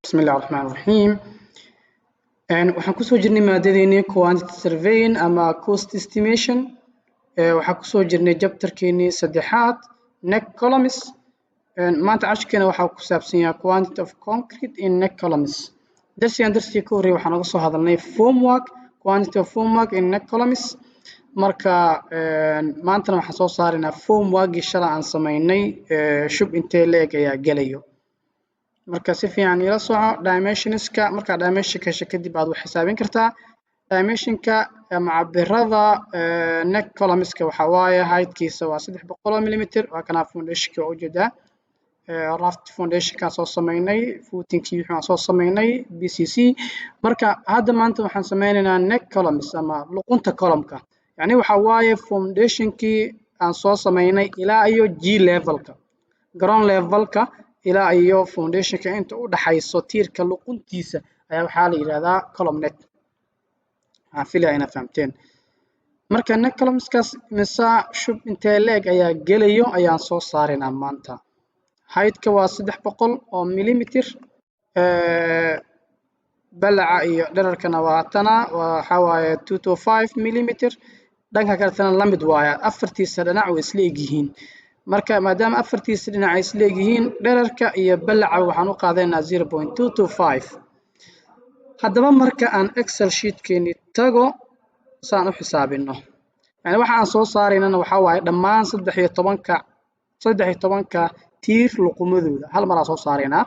بسم الله الرحمن الرحيم. waxaan kusoo jirnay maadadeennii quantity surveying ama cost estimation. waxaan kusoo jirnay jabtarkeenii saddexaad neck columns. maanta cashkeena waxaa ku saabsan yahay quantity of concrete in neck columns. darsigii ka horreeyay waxaan uga soo hadalnay formwork, quantity of formwork in neck columns. marka maantana waxaan soo saaraynaa formworkii shalay aan samaynay shub intee leeg ayaa gelayo. marka si fiican ila soco dimensionska. marka dimensionka hesho kadib aad wax xisaabin kartaa. dimensionka ama cabirada neck columnska waxa waaye heightkiisa waa 300 mm. waa kana foundationka oo ujeedaa raft foundationka soo sameynay, footingkii waxaan soo sameynay BCC. marka hadda maanta waxaan sameynaynaa neck columns ama luqunta columnka. yani waxa waaye foundationkii aan soo sameynay ilaa iyo G levelka, ground levelka ilaa iyo foundationka inta u dhaxayso tiirka luquntiisa ayaa waxaa la yiraahdaa column neck. aan filayaa inaad fahamteen. marka neck columnskaas mise shub intee leeg ayaa gelayo ayaan soo saaraynaa maanta. heightka waa 300 oo millimeter, balaca iyo dhererkana waa waxa waaye 225 millimeter. dhanka kaletana la mid waaye, afartiisa dhinac way isla eg yihiin. marka maadaama afartiisa dhinac ay isla eg yihiin, dhererka iyo balaca waxaan u qaadaynaa 0.225. haddaba marka aan excel sheetkeeni tago saan u xisaabino, yani waxa aan soo saaraynana waxa waaye dhammaan 13ka tiir luqumadooda hal mar aan soo saaraynaa.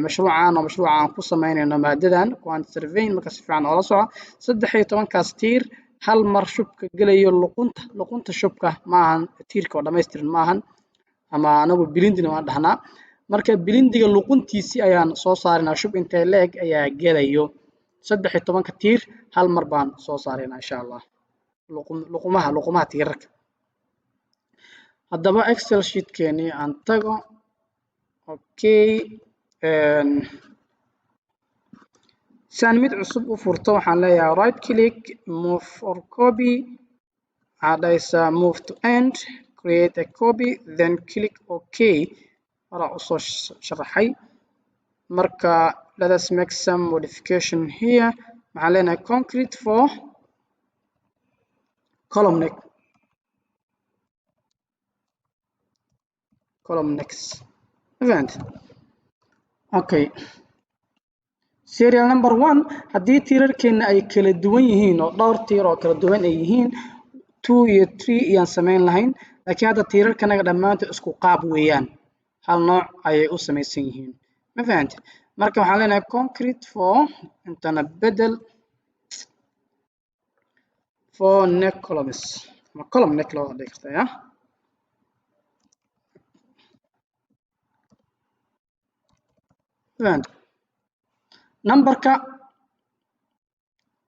mashruucaan ku samaynayno maadadan quantity surveying. marka si fiican oo la soco 13kaas tiir hal mar shubka gelayo luqunta shubka maahan tiirka oo dhammaystiran maahan, ama anagu bilindina waan dhahnaa. marka bilindiga luquntiisii ayaan soo saaraynaa shub intee leeg ayaa gelayo. 13ka tiir hal mar baan soo saaraynaa insha Allah, luqumaha tiirarka. haddaba excel sheetkeeni aan tago. okay, saan mid cusub u furto waxaan leeyahay right click, move or copy. waxaa move to end, create a copy, then click OK. waraa usoo sharaxay. marka let us make some modification here. waxaan leenahay concrete for column necks. okay, serial number 1 haddii tiirarkeena ay kala duwan yihiin oo dhowr tiir oo kala duwan ay yihiin 2 iyo 3 ayaan samayn lahayn, laakiin hadda tiirarkanaga dhammaantood isku qaab weeyaan, hal nooc ayay u samaysan yihiin. ma fahanti? marka waxaan leenahay concrete for intana bedel for neck columns ama column neck loo dhigi kartaa ya. numberka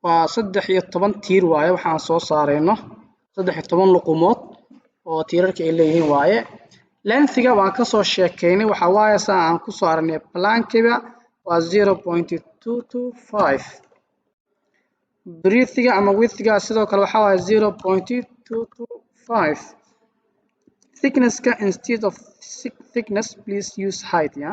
waa 13 tiir waaye, waxaan soo saarayno 13 luqumood oo tiirarka ay leeyihiin waaye. lengthiga waan ka soo sheekaynay, waxa waaye saa aan ku soo aragnay plankiga waa 0.225. breadthga ama widthga sidoo kale waxa waaye 0.225. thicknesska instead of thickness please use height ya.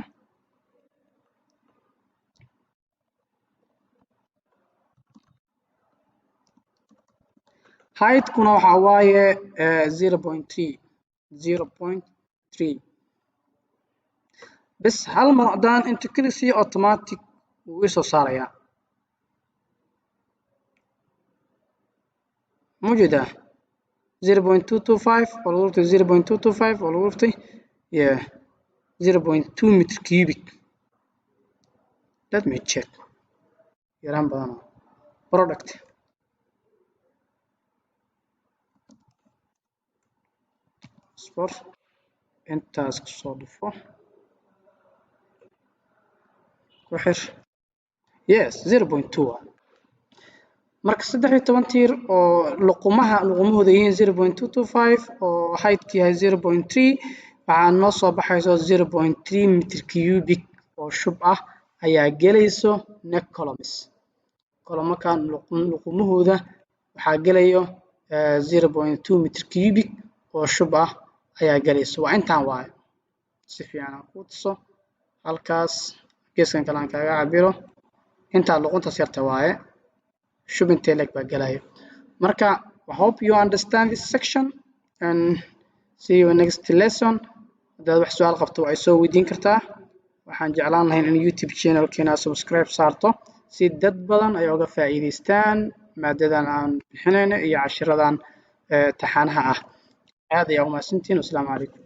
heightkuna waxa waaye 0.3 bas hal mar haddaan inta klisi automatic wuu soo saarayaa. mujeda 0.225 oo lagu dhuftay 0.225 oo lagu dhuftay 0.2 meter cubic. let me check yaraan badan product sport intaas kusoo dhufo ku xir yes 0.2. marka 13 tiir oo luqumahooda yihiin 0.225 oo heightkii yahay 0.3 waxaa noo soo baxayso 0.3 meter cubic oo shub ah ayaa gelayso neck columns. columnkan luqumahooda waxaa gelayo 0.2 meter cubic oo shub ah ayaa gelayso. waa intaan waaye. si fiican aan ku tuso halkaas geeskan kale aan kaaga cabiro intaa luquntaas yarta waaye shubintee leg baa gelayo marka I hope you understand this section and see you next lesson haddaad wax su-aal qabto waxay soo weydiin kartaa waxaan jeclaan lahayn in YouTube channelkeena subscribe saarto si dad badan ay uga faa'iidaystaan maadadan aan bixinayno iyo cashiradan taxanaha ah aad ayaa u mahadsantihiin. Assalaamu calaykum.